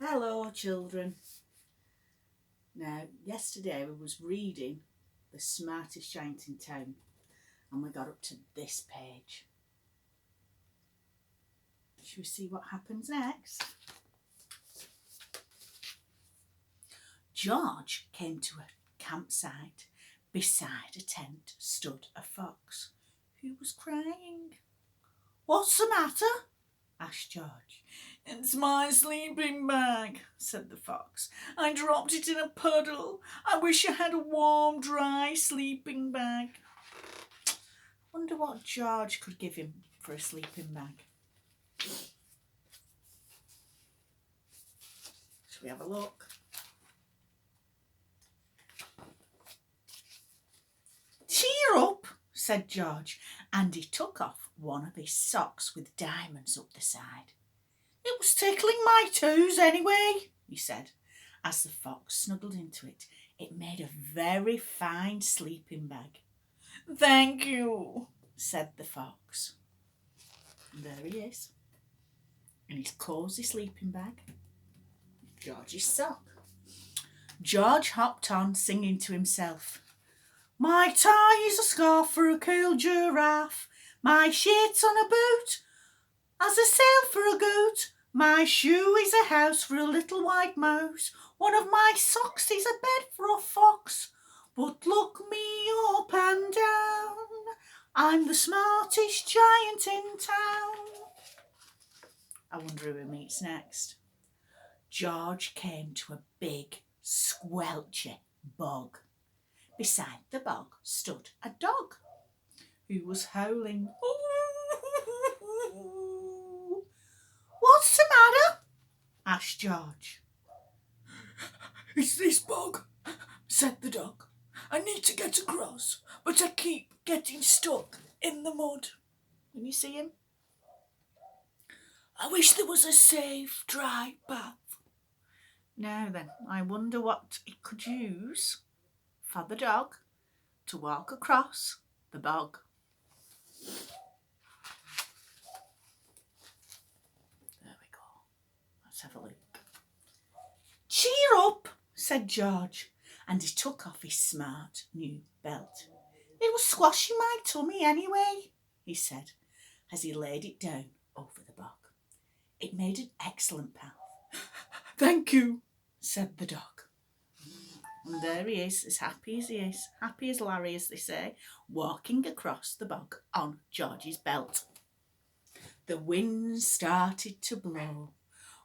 Hello children. Now yesterday we was reading The Smartest Giant in Town and we got up to this page. Shall we see what happens next? George came to a campsite. Beside a tent stood a fox who was crying. "What's the matter?" asked George. "It's my sleeping bag," said the fox. "I dropped it in a puddle. I wish I had a warm, dry sleeping bag." Wonder what George could give him for a sleeping bag. Shall we have a look? "Cheer up," said George, and he took off one of his socks with diamonds up the side. "It was tickling my toes anyway," he said. As the fox snuggled into it, it made a very fine sleeping bag. "Thank you," said the fox. And there he is, in his cosy sleeping bag, George's sock. George hopped on, singing to himself. "My tie is a scarf for a cool giraffe. My shirt's on a boot as a sail for a goat. My shoe is a house for a little white mouse. One of my socks is a bed for a fox. But look me up and down, I'm the smartest giant in town." I wonder who he meets next. George came to a big, squelchy bog. Beside the bog stood a dog who was howling. "What's the matter?" asked George. "It's this bog," said the dog. "I need to get across, but I keep getting stuck in the mud." Can you see him? "I wish there was a safe, dry path." Now then, I wonder what it could use for the dog to walk across the bog. There we go. Let's have a look. "Cheer up," said George, and he took off his smart new belt. "It was squashing my tummy anyway," he said, as he laid it down over the bog. It made an excellent path. "Thank you," said the dog. And there he is, as happy as he is, happy as Larry, as they say, walking across the bog on George's belt. The wind started to blow,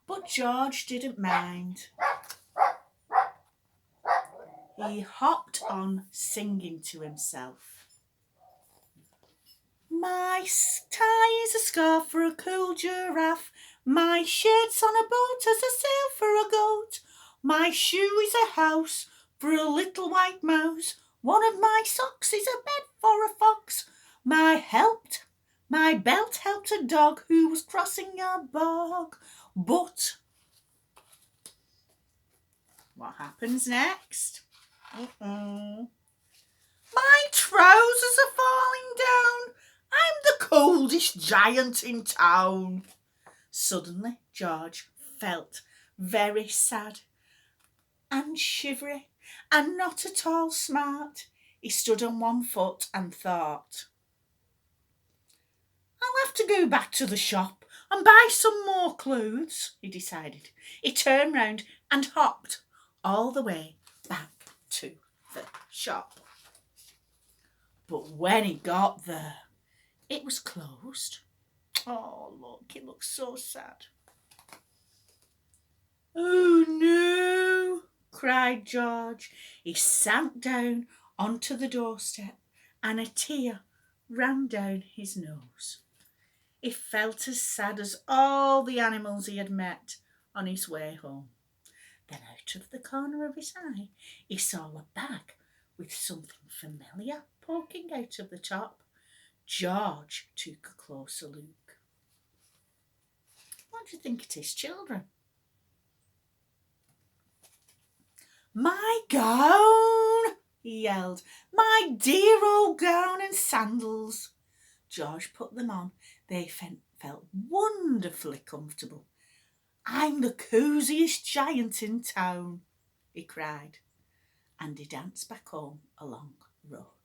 but George didn't mind. He hopped on, singing to himself. "My tie is a scarf for a cool giraffe. My shirt's on a boat as a sail for a goat. My shoe is a house for a little white mouse. One of my socks is a bed for a fox. My belt helped a dog who was crossing a bog. But..." What happens next? "My trousers are falling down. I'm the coldest giant in town." Suddenly, George felt very sad and shivery and not at all smart. He stood on one foot and thought, "I'll have to go back to the shop and buy some more clothes," he decided. He turned round and hopped all the way back to the shop. But when he got there, it was closed. Oh, look, it looks so sad. "Oh no," cried George. He sank down onto the doorstep and a tear ran down his nose. He felt as sad as all the animals he had met on his way home. Then out of the corner of his eye, he saw a bag with something familiar poking out of the top. George took a closer look. What do you think it is, children? "My gown," he yelled. "My dear old gown and sandals." George put them on. They felt wonderfully comfortable. I'm the cosiest giant in town, he cried, and he danced back home along the road.